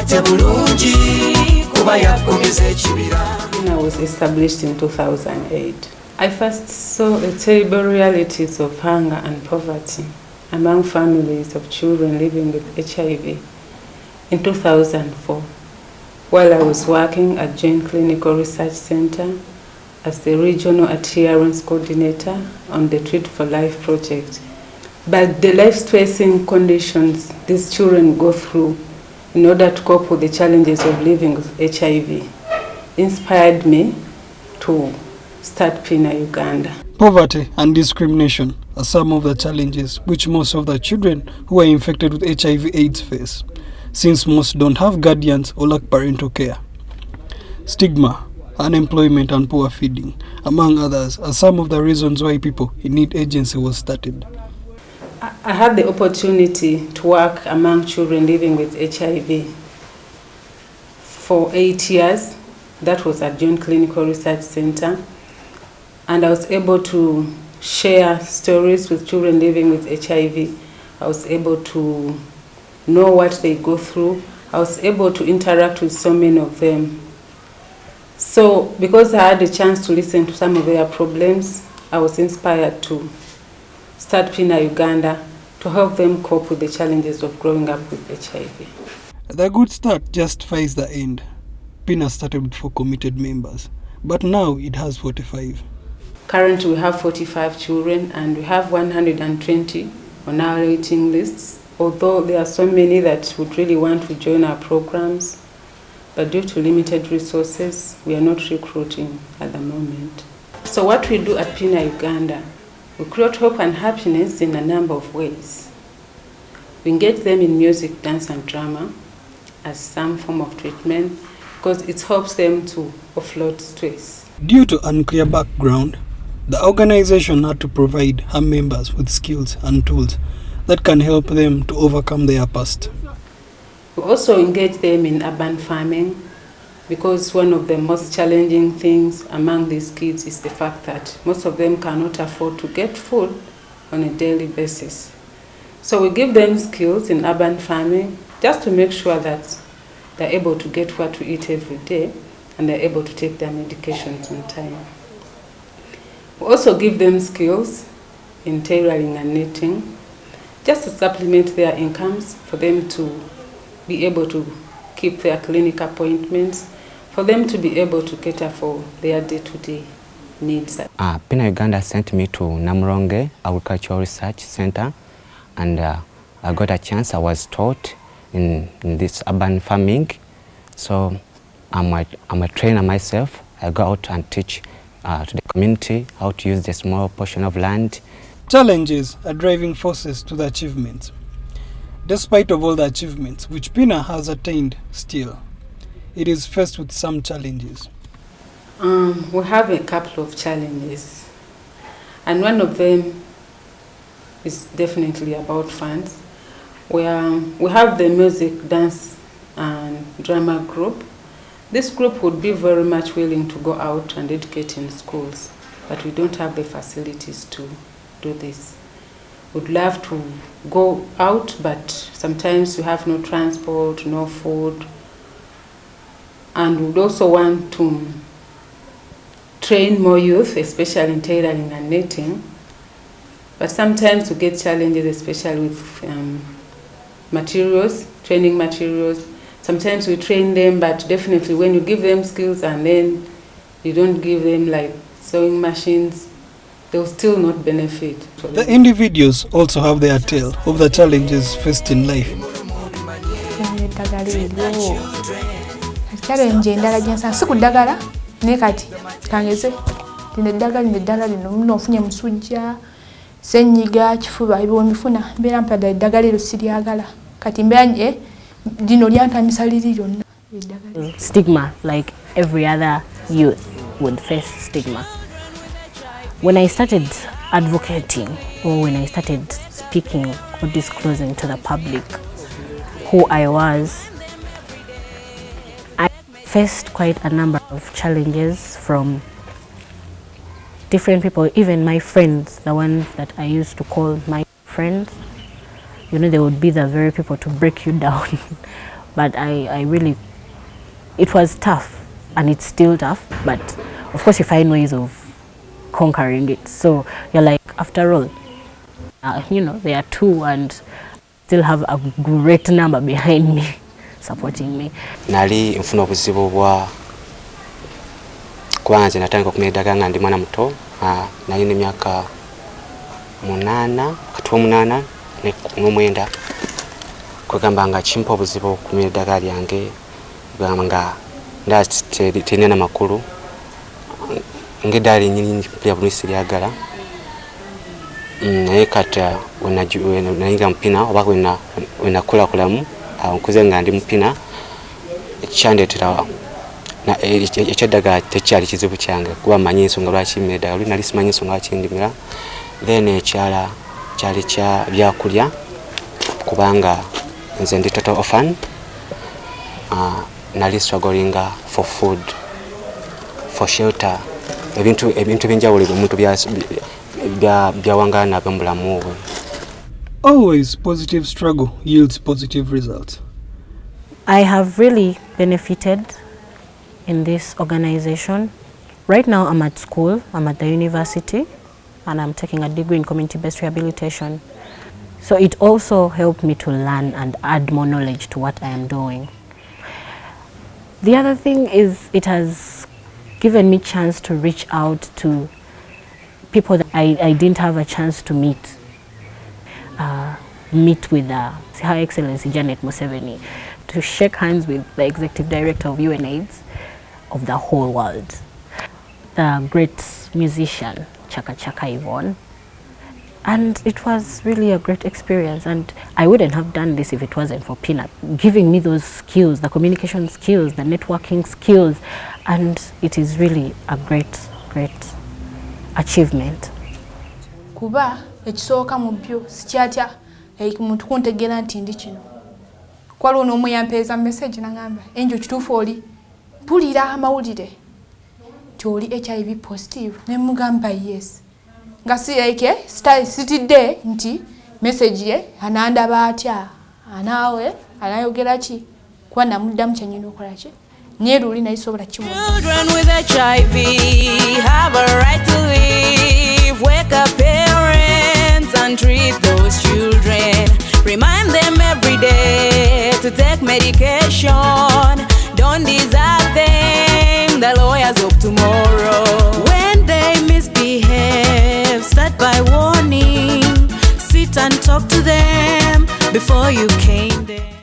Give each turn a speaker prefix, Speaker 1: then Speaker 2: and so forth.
Speaker 1: PINA was established in 2008. I first saw the terrible realities of hunger and poverty among families of children living with HIV in 2004, while I was working at Joint Clinical Research Center as the Regional Adherence Coordinator on the Treat for Life project. But the life-stressing conditions these children go through in order to cope with the challenges of living with HIV inspired me to start PINA Uganda.
Speaker 2: Poverty and discrimination are some of the challenges which most of the children who are infected with HIV/AIDS face, since most don't have guardians or lack parental care. Stigma, unemployment and poor feeding, among others, are some of the reasons why People in Need Agency was started.
Speaker 1: I had the opportunity to work among children living with HIV for 8 years. That was at Joint Clinical Research Center. And I was able to share stories with children living with HIV. I was able to know what they go through. I was able to interact with so many of them. So because I had a chance to listen to some of their problems, I was inspired to start PINA Uganda to help them cope with the challenges of growing up with HIV.
Speaker 2: The good start justifies the end. PINA started with 4 committed members, but now it has 45.
Speaker 1: Currently we have 45 children and we have 120 on our waiting lists, although there are so many that would really want to join our programs, but due to limited resources, we are not recruiting at the moment. So what we do at PINA Uganda, we create hope and happiness in a number of ways. We engage them in music, dance and drama as some form of treatment because it helps them to offload stress.
Speaker 2: Due to unclear background, the organization had to provide her members with skills and tools that can help them to overcome their past.
Speaker 1: We also engage them in urban farming because one of the most challenging things among these kids is the fact that most of them cannot afford to get food on a daily basis. So we give them skills in urban farming just to make sure that they're able to get what to eat every day and they're able to take their medications on time. We also give them skills in tailoring and knitting just to supplement their incomes for them to be able to keep their clinic appointments, for them to be able to cater for their day-to-day needs.
Speaker 3: PINA Uganda sent me to Namuronge Agricultural Research Center, and I got a chance. I was taught in this urban farming, so I'm a trainer myself. I go out and teach to the community how to use the small portion of land.
Speaker 2: Challenges are driving forces to the achievements. Despite of all the achievements which PINA has attained, still, it is faced with some challenges.
Speaker 1: We have a couple of challenges, and one of them is definitely about funds. We have the music, dance and drama group. This group would be very much willing to go out and educate in schools, but we don't have the facilities to do this. We'd love to go out, but sometimes we have no transport, no food, and we'd also want to train more youth, especially in tailoring and knitting, but sometimes we get challenges, especially with materials, training materials. Sometimes we train them, but definitely when you give them skills and then you don't give them like sewing machines, they'll still not benefit.
Speaker 2: The individuals also have their tale of the challenges faced in life.
Speaker 4: Challenge endala gyensa si kuddagala ne kati kangeze eddagala lino munofunye musujja senyiga kifuba ebyo mifuna mbeera mpada eddagala lino siryagala kati mbeera dino lyantandisa liri lyonna.
Speaker 5: Stigma, like every other youth would face stigma. When I started advocating, or when I started speaking or disclosing to the public who I was, I faced quite a number of challenges from different people, even my friends, the ones that I used to call my friends. You know, they would be the very people to break you down but I really, it was tough, and it's still tough, but of course you find ways of conquering it. So you're like, after all, you know, there are two and still have a great number behind me supporting me.
Speaker 3: Nali mfuna obuzibu bwa kwanza natanga okumira eddagala nga ndi mwana muto, naye n'emyaka 8 kati 8 n'omwenda kwegamba nga kimpa obuzibu okumira eddagala lyange nga terina makulu ng'eddagala lyennyini lya bulungi lyagala. Naye kati wenayingira mu PINA oba wenakulakulamu nkuze nga ndi mu PINA ekyandeetera ekyeddagala tekyali kizibu kyange kuba manyi ensonga lwaki mmira eddagala, nali simanyi ensonga lwaki ndimira. Then ekyala kyali kya byakulya kubanga nze ndi total orphan. Nali struggling for food, for shelter, ebintu binjawulo omuntu byawangala nabyo mu bulamu bwe.
Speaker 2: Always positive struggle yields positive results.
Speaker 5: I have really benefited in this organization. Right now I'm at school, I'm at the university, and I'm taking a degree in community-based rehabilitation. So it also helped me to learn and add more knowledge to what I am doing. The other thing is it has given me chance to reach out to people that I didn't have a chance to meet. Meet with Her Excellency Janet Museveni, to shake hands with the Executive Director of UNAIDS of the whole world. The great musician, Chaka Chaka Yvonne. And it was really a great experience, and I wouldn't have done this if it wasn't for PINA, giving me those skills, the communication skills, the networking skills, and it is really a great, great achievement.
Speaker 4: Kuba ekisooka mu byo sikyatya muntu kuntegera nti ndi kino. Kwaliwo n'omu yampeeza message n'agamba, Angel kituufu oli mpulira amawulire nti oli HIV positive. Ne mugamba yes. Nga si like sitidde nti message ye anandaba atya anaawe anayogera ki kuba namuddamu kyenyina okola ki nyeruli nayisobola kimu.
Speaker 6: Children with HIV have a right to live. Wake up parents and treat those children. Remind them every day to take medication. Don't desert them, the lawyers of tomorrow. When they misbehave, start by warning. Sit and talk to them before you cane them.